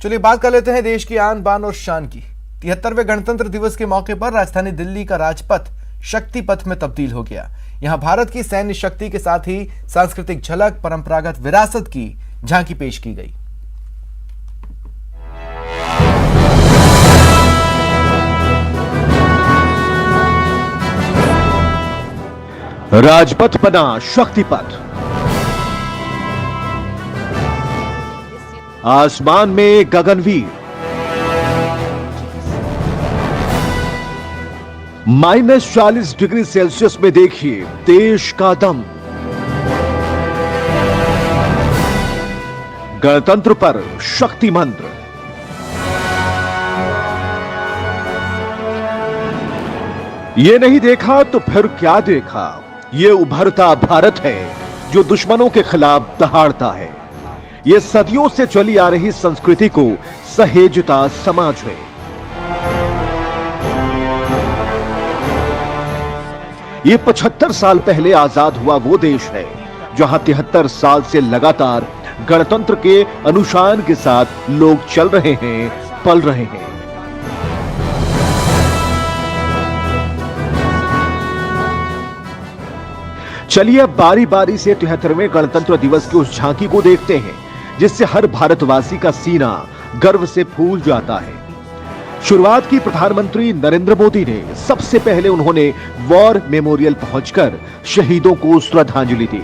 चलिए बात कर लेते हैं देश की आन बान और शान की। 73वें गणतंत्र दिवस के मौके पर राजधानी दिल्ली का राजपथ शक्ति पथ में तब्दील हो गया। यहां भारत की सैन्य शक्ति के साथ ही सांस्कृतिक झलक, परंपरागत विरासत की झांकी पेश की गई। राजपथ बना शक्ति पथ। आसमान में गगनवीर, -40 डिग्री सेल्सियस में देखिए देश का दम। गणतंत्र पर शक्ति मंत्र। ये नहीं देखा तो फिर क्या देखा, ये उभरता भारत है जो दुश्मनों के खिलाफ दहाड़ता है। ये सदियों से चली आ रही संस्कृति को सहेजता समाज है। ये 75 साल पहले आजाद हुआ वो देश है जहां 73 साल से लगातार गणतंत्र के अनुशान के साथ लोग चल रहे हैं, पल रहे हैं। चलिए अब बारी बारी से 73वें गणतंत्र दिवस की उस झांकी को देखते हैं जिससे हर भारतवासी का सीना गर्व से फूल जाता है। शुरुआत की प्रधानमंत्री नरेंद्र मोदी ने। सबसे पहले उन्होंने वॉर मेमोरियल पहुंचकर शहीदों को श्रद्धांजलि दी।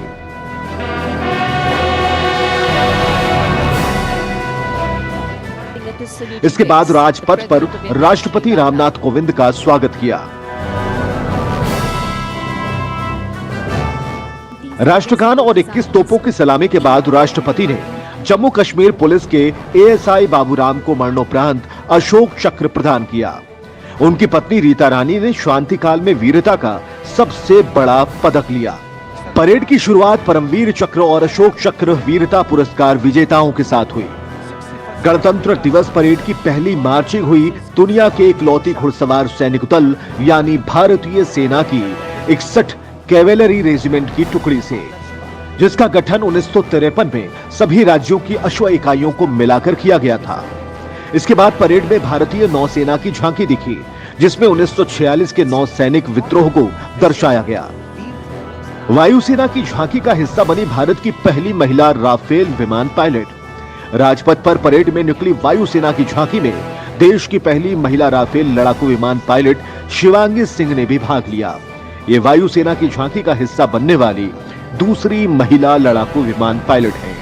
इसके बाद राजपथ पर राष्ट्रपति रामनाथ कोविंद का स्वागत किया। राष्ट्रगान और 21 तोपों की सलामी के बाद राष्ट्रपति ने जम्मू कश्मीर पुलिस के एएसआई बाबूराम को मरणोपरांत अशोक चक्र प्रदान किया। उनकी पत्नी रीता रानी ने शांति काल में वीरता का सबसे बड़ा पदक लिया। परेड की शुरुआत परमवीर चक्र और अशोक चक्र वीरता पुरस्कार विजेताओं के साथ हुई। गणतंत्र दिवस परेड की पहली मार्चिंग हुई दुनिया के इकलौती घुड़सवार सैनिक दल यानी भारतीय सेना की 61 कैवेलरी रेजिमेंट की टुकड़ी से, जिसका गठन 1953 में सभी राज्यों की अश्व इकाइयों को मिलाकर किया गया था। इसके बाद परेड में भारतीय नौसेना की झांकी दिखी जिसमें 1946 के नौसैनिक विद्रोह को दर्शाया गया। वायुसेना की झांकी का हिस्सा बनी भारत की पहली महिला राफेल विमान पायलट। राजपथ पर परेड में निकली वायुसेना की झांकी में देश की पहली महिला राफेल लड़ाकू विमान पायलट शिवांगी सिंह ने भी भाग लिया। ये वायुसेना की झांकी का हिस्सा बनने वाली दूसरी महिला लड़ाकू विमान पायलट हैं।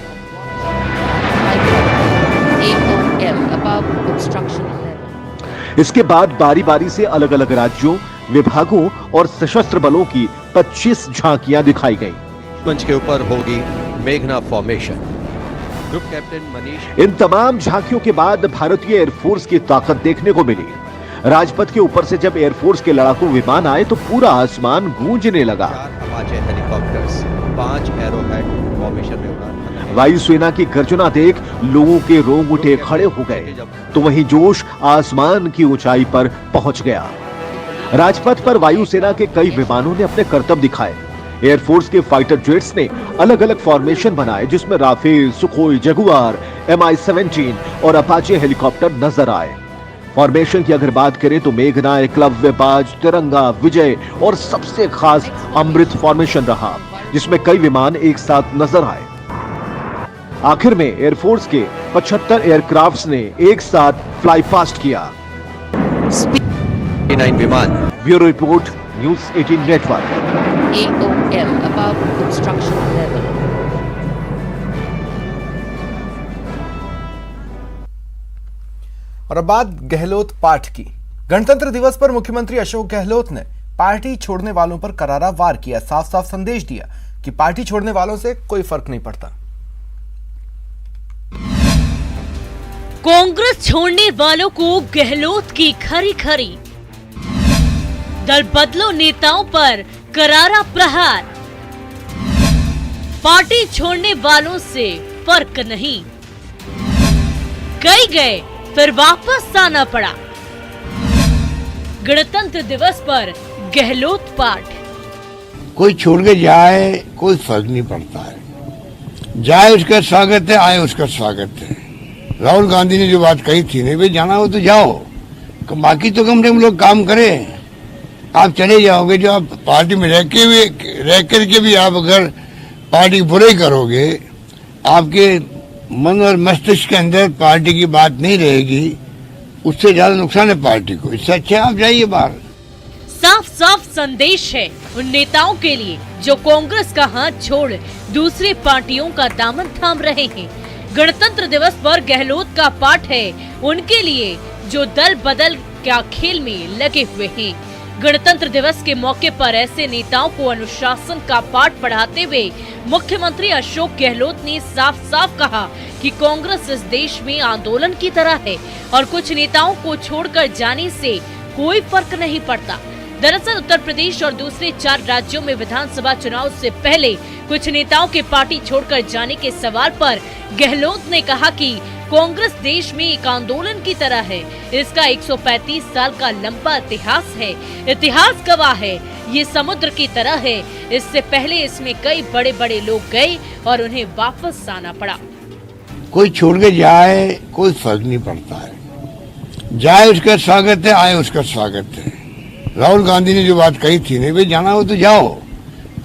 इसके बाद बारी बारी से अलग अलग राज्यों, विभागों और सशस्त्र बलों की 25 झांकियां दिखाई गईं। मंच के ऊपर होगी मेघना फॉर्मेशन। Group captain Manish. इन तमाम झांकियों के बाद भारतीय एयरफोर्स की ताकत देखने को मिली। राजपथ के ऊपर से जब एयरफोर्स के लड़ाकू विमान आए तो पूरा आसमान गूंजने लगा। 4 अपाचे हेलीकॉप्टर्स 5 एरोहेड फॉर्मेशन में उड़ान। वायुसेना की गर्जना देख लोगों के रोंगटे खड़े हो गए तो वहीं जोश आसमान की ऊंचाई पर पहुंच गया। राजपथ पर वायुसेना के कई विमानों ने अपने करतब दिखाए। एयरफोर्स के फाइटर जेट्स ने अलग अलग फॉर्मेशन बनाए जिसमें राफेल, सुखोई, जगुआर, MI-17 और अपाचे हेलीकॉप्टर नजर आए। फॉर्मेशन की अगर बात करें तो मेघना, एकलव्य, बाज, तिरंगा, विजय और सबसे खास अमृत फॉर्मेशन रहा जिसमें कई विमान एक साथ नजर आए। आखिर में एयरफोर्स के 75 एयरक्राफ्ट्स ने एक साथ फ्लाई पास्ट किया। 9 विमान। Bureau report, news 18 network. AOL above construction level. और अब बात गहलोत पाठ की। गणतंत्र दिवस पर मुख्यमंत्री अशोक गहलोत ने पार्टी छोड़ने वालों पर करारा वार किया। साफ साफ संदेश दिया कि पार्टी छोड़ने वालों से कोई फर्क नहीं पड़ता। कांग्रेस छोड़ने वालों को गहलोत की खरी खरी। दल बदलो नेताओं पर करारा प्रहार। पार्टी छोड़ने वालों से फर्क नहीं, कई गए फिर वापस आना पड़ा। गणतंत्र दिवस पर गहलोत पाठ। कोई छोड़ के जाए कोई फर्क नहीं पड़ता है, जाए उसका स्वागत है, आए उसका स्वागत है। राहुल गांधी ने जो बात कही थी, नहीं भाई जाना हो तो जाओ, बाकी तो कम से कम लोग काम करें। आप चले जाओगे, जो आप पार्टी में रह करके भी आप अगर पार्टी बुराई करोगे, आपके मन और मस्तिष्क के अंदर पार्टी की बात नहीं रहेगी, उससे ज्यादा नुकसान है पार्टी को। इससे अच्छा आप जाइए बाहर। साफ साफ संदेश है उन नेताओं के लिए जो कांग्रेस का हाथ छोड़ दूसरी पार्टियों का दामन थाम रहे हैं। गणतंत्र दिवस पर गहलोत का पाठ है उनके लिए जो दल बदल का खेल में लगे हुए हैं। गणतंत्र दिवस के मौके पर ऐसे नेताओं को अनुशासन का पाठ पढ़ाते हुए मुख्यमंत्री अशोक गहलोत ने साफ साफ कहा कि कांग्रेस इस देश में आंदोलन की तरह है और कुछ नेताओं को छोड़कर जाने से कोई फर्क नहीं पड़ता। दरअसल उत्तर प्रदेश और दूसरे 4 राज्यों में विधानसभा चुनाव से पहले कुछ नेताओं के पार्टी छोड़कर जाने के सवाल पर गहलोत ने कहा कि कांग्रेस देश में एक आंदोलन की तरह है। इसका 135 साल का लंबा इतिहास है। इतिहास गवाह है, ये समुद्र की तरह है। इससे पहले इसमें कई बड़े बड़े लोग गए और उन्हें वापस आना पड़ा। कोई छोड़ के जाए कोई फर्क नहीं पड़ता है, जाए उसका स्वागत है, आए उसका स्वागत है। राहुल गांधी ने जो बात कही थी, नहीं भाई जाना हो तो जाओ,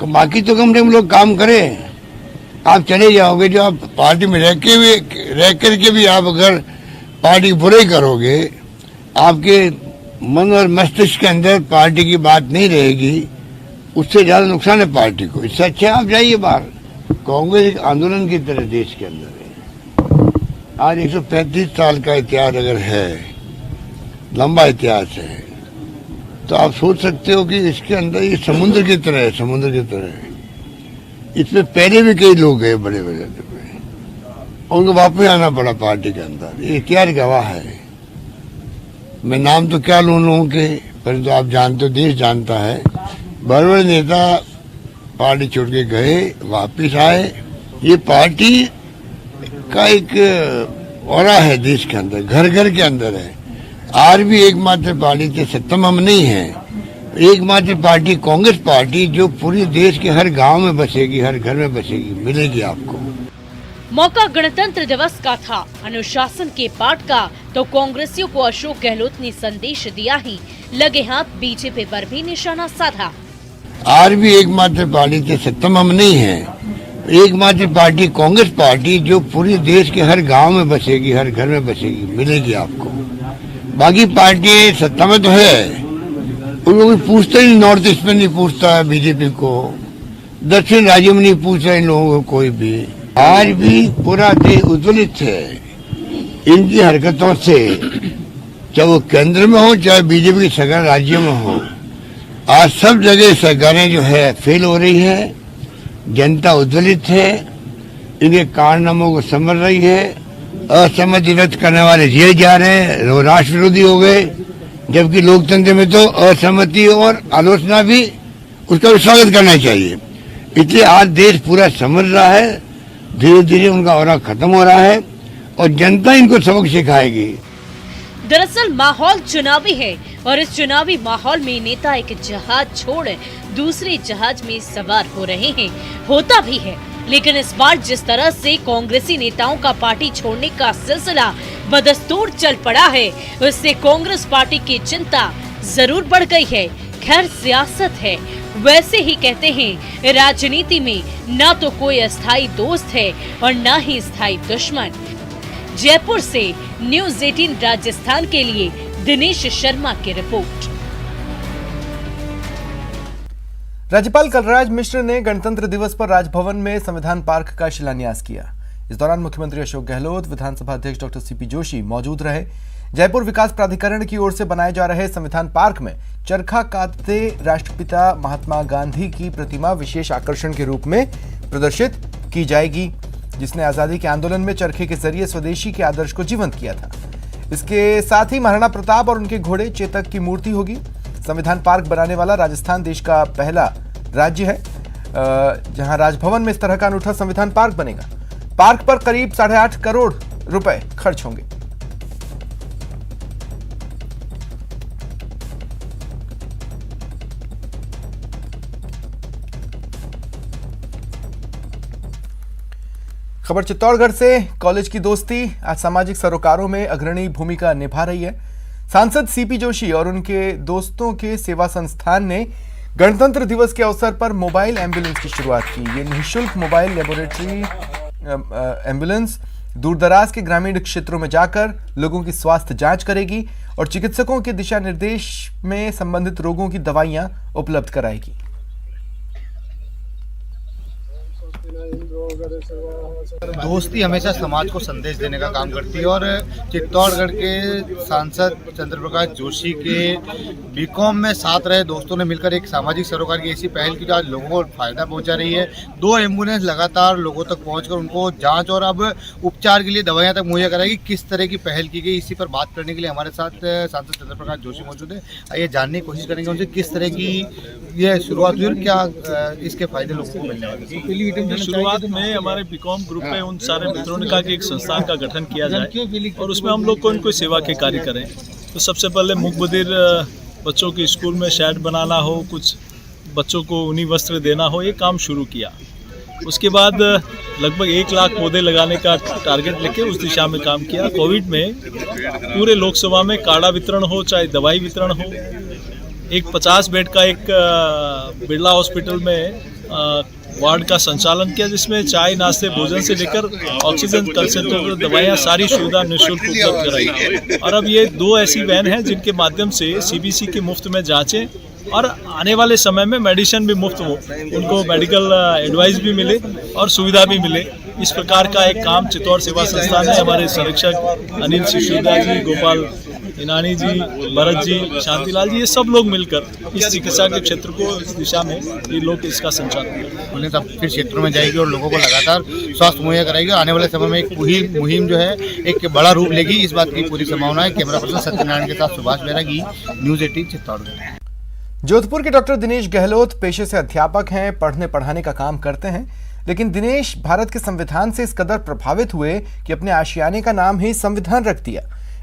बाकी तो कम से कम लोग काम करें। आप चले जाओगे, जो आप पार्टी में रह करके भी आप अगर पार्टी की बुराई करोगे, आपके मन और मस्तिष्क के अंदर पार्टी की बात नहीं रहेगी, उससे ज्यादा नुकसान है पार्टी को। इससे अच्छा आप जाइए बाहर। कांग्रेस एक आंदोलन की तरह देश के अंदर है। आज 135 साल का इतिहास अगर है, लंबा इतिहास है, तो आप सोच सकते हो कि इसके अंदर ये समुद्र की तरह है, समुद्र की तरह है। इसमें पहले भी कई लोग गए बड़े बड़े, उनको वापस आना पड़ा पार्टी के अंदर। ये इतिहास गवाह है। मैं नाम तो क्या लूं लोगों के, परंतु आप जानते हो, देश जानता है, बड़े बड़े नेता पार्टी छोड़ के गए, वापिस आए। ये पार्टी का एक ऑरा है देश के अंदर, घर घर के अंदर है। आज भी एकमात्र पार्टी के सत्ता में हम नहीं है। एकमात्र पार्टी कांग्रेस पार्टी जो पूरे देश के हर गांव में बसेगी, हर घर में बसेगी, मिलेगी आपको। मौका गणतंत्र दिवस का था, अनुशासन के पाठ का, तो कांग्रेसियों को अशोक गहलोत ने संदेश दिया ही, लगे हाथ बीजेपी पर भी निशाना साधा। आज भी एकमात्र पार्टी के सत्ता में हम नहीं है। एकमात्र पार्टी कांग्रेस पार्टी जो पूरे देश के हर गांव में बसेगी, हर घर में बसेगी, मिलेगी आपको। बाकी पार्टी सत्ता में तो है, उन लोग पूछते ही, नॉर्थ ईस्ट में नहीं पूछता है बीजेपी को, दक्षिण राज्यों में नहीं पूछ रहा इन लोगों को कोई भी। आज भी पूरा देश उज्ज्वलित है इनकी हरकतों से, चाहे वो केंद्र में हो चाहे बीजेपी की सरकार राज्यों में हो। आज सब जगह सरकारें जो है फेल हो रही है, जनता उज्ज्वलित है, इनके कारनामों को समझ रही है। असहमति व्यक्त करने वाले जेल जा रहे हैं, वो राष्ट्र विरोधी हो गए, जबकि लोकतंत्र में तो असहमति और आलोचना भी, उसका भी स्वागत करना चाहिए। इसलिए आज देश पूरा समझ रहा है, धीरे धीरे उनका ऑरा खत्म हो रहा है और जनता इनको सबक सिखाएगी। दरअसल माहौल चुनावी है और इस चुनावी माहौल में नेता एक जहाज छोड़ दूसरे जहाज में सवार हो रहे हैं। होता भी है, लेकिन इस बार जिस तरह से कांग्रेसी नेताओं का पार्टी छोड़ने का सिलसिला बदस्तूर चल पड़ा है, उससे कांग्रेस पार्टी की चिंता जरूर बढ़ गई है। खैर, सियासत है, वैसे ही कहते हैं राजनीति में ना तो कोई अस्थायी दोस्त है और ना ही स्थायी दुश्मन। जयपुर से न्यूज़ 18 राजस्थान के लिए दिनेश शर्मा की रिपोर्ट। राज्यपाल कलराज मिश्र ने गणतंत्र दिवस पर राजभवन में संविधान पार्क का शिलान्यास किया। इस दौरान मुख्यमंत्री अशोक गहलोत, विधानसभा अध्यक्ष डॉक्टर सीपी जोशी मौजूद रहे। जयपुर विकास प्राधिकरण की ओर से बनाए जा रहे संविधान पार्क में चरखा कातते राष्ट्रपिता महात्मा गांधी की प्रतिमा विशेष आकर्षण के रूप में प्रदर्शित की जाएगी, जिसने आजादी के आंदोलन में चरखे के जरिए स्वदेशी के आदर्श को जीवंत किया था। इसके साथ ही महाराणा प्रताप और उनके घोड़े चेतक की मूर्ति होगी। संविधान पार्क बनाने वाला राजस्थान देश का पहला राज्य है जहां राजभवन में इस तरह का अनूठा संविधान पार्क बनेगा। पार्क पर करीब 8.5 करोड़ रुपए खर्च होंगे। खबर चित्तौड़गढ़ से। कॉलेज की दोस्ती आज सामाजिक सरोकारों में अग्रणी भूमिका निभा रही है। सांसद सीपी जोशी और उनके दोस्तों के सेवा संस्थान ने गणतंत्र दिवस के अवसर पर मोबाइल एम्बुलेंस की शुरुआत की। ये निःशुल्क मोबाइल लेबोरेटरी एम्बुलेंस दूरदराज के ग्रामीण क्षेत्रों में जाकर लोगों की स्वास्थ्य जांच करेगी और चिकित्सकों के दिशा निर्देश में संबंधित रोगों की दवाइयां उपलब्ध कराएगी। दोस्ती हमेशा समाज को संदेश देने का काम करती है और चित्तौड़गढ़ के सांसद चंद्र प्रकाश जोशी के बीकॉम में साथ रहे दोस्तों ने मिलकर एक सामाजिक सरोकार की ऐसी पहल की जो आज लोगों को फायदा पहुंचा रही है। 2 एम्बुलेंस लगातार लोगों तक पहुंचकर उनको जांच और अब उपचार के लिए दवाइयां तक मुहैया कराएगी। किस तरह की पहल की गई, इसी पर बात करने के लिए हमारे साथ सांसद चंद्र प्रकाश जोशी मौजूद है। आइए जानने की कोशिश करेंगे उनसे किस तरह की ये शुरुआत हुई और क्या इसके फायदे लोगों को मिलने वाले। शुरुआत में हमारे बीकॉम ग्रुप में उन सारे मित्रों ने कहा कि एक संस्थान का गठन किया जाए और उसमें हम लोग कोई सेवा के कार्य करें। तो सबसे पहले मूक बधिर बच्चों के स्कूल में शेड बनाना हो, कुछ बच्चों को ऊनी वस्त्र देना हो, ये काम शुरू किया। उसके बाद लगभग 1 लाख पौधे लगाने का टारगेट लेके उस दिशा में काम किया। कोविड में पूरे लोकसभा में काढ़ा वितरण हो चाहे दवाई वितरण हो, एक 50 बेड का एक बिरला हॉस्पिटल में वार्ड का संचालन किया जिसमें चाय नाश्ते भोजन से लेकर ऑक्सीजन कंसंट्रेटर दवाइयाँ सारी सुविधा निःशुल्क उपलब्ध कराई। और अब ये 2 ऐसी वैन हैं जिनके माध्यम से सीबीसी की मुफ्त में जांचें और आने वाले समय में मेडिसिन भी मुफ्त हो, उनको मेडिकल एडवाइस भी मिले और सुविधा भी मिले। इस प्रकार का एक काम चित्तौड़ सेवा संस्थान है। हमारे संरक्षक अनिल सिसोदिया जी, गोपाल इनानी जी, भरत जी, शांतिलाल जी, ये सब लोग मिलकर इस चिकित्सा के क्षेत्र को इस दिशा में ये लोग इसका संचालन बोले तब फिर क्षेत्रों में जाएगी और लोगों को लगातार स्वास्थ्य मुहैया कराएगी। आने वाले समय में एक पूरी मुहिम जो है एक बड़ा रूप लेगी, इस बात की पूरी संभावना है। कैमरा पर्सन सत्यनारायण के साथ सुभाष बैरागी, न्यूज़ 18 चित्तौड़गढ़। जोधपुर के डॉक्टर दिनेश गहलोत पेशे से अध्यापक हैं, पढ़ने पढ़ाने का काम करते हैं, लेकिन दिनेश भारत के संविधान से इस कदर प्रभावित हुए कि अपने आशियाने का नाम ही संविधान रख दिया।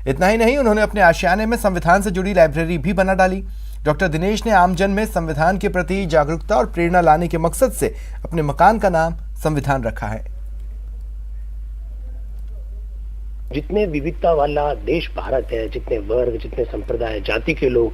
इतना ही नहीं, उन्होंने अपने आशियाने में संविधान से जुड़ी लाइब्रेरी भी बना डाली। डॉक्टर दिनेश ने आमजन में संविधान के प्रति जागरूकता और प्रेरणा लाने के मकसद से अपने मकान का नाम संविधान रखा है। जितने विविधता वाला देश भारत है, जितने वर्ग, जितने संप्रदाय, जाति के लोग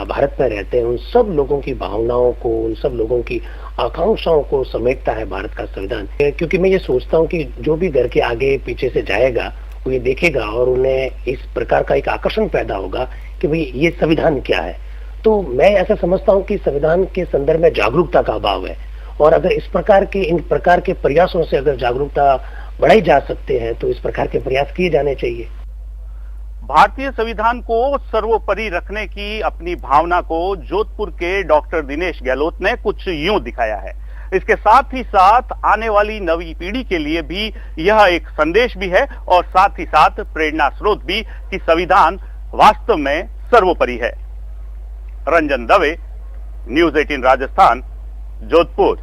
भारत में रहते हैं, उन सब लोगों की भावनाओं को, उन सब लोगों की आकांक्षाओं को समेटता है भारत का संविधान। क्योंकि मैं ये सोचता हूँ कि जो भी घर के आगे पीछे से जाएगा वो ये देखेगा और उन्हें इस प्रकार का एक आकर्षण पैदा होगा कि भाई ये संविधान क्या है। तो मैं ऐसा समझता हूँ कि संविधान के संदर्भ में जागरूकता का अभाव है और अगर इन प्रकार के प्रयासों से अगर जागरूकता बढ़ाई जा सकते हैं तो इस प्रकार के प्रयास किए जाने चाहिए। भारतीय संविधान को सर्वोपरि रखने की अपनी भावना को जोधपुर के डॉक्टर दिनेश गहलोत ने कुछ यूं दिखाया है। इसके साथ ही साथ आने वाली नवी पीढ़ी के लिए भी यह एक संदेश भी है और साथ ही साथ प्रेरणा स्रोत भी कि संविधान वास्तव में सर्वोपरि है। रंजन दवे, न्यूज़ 18 राजस्थान, जोधपुर।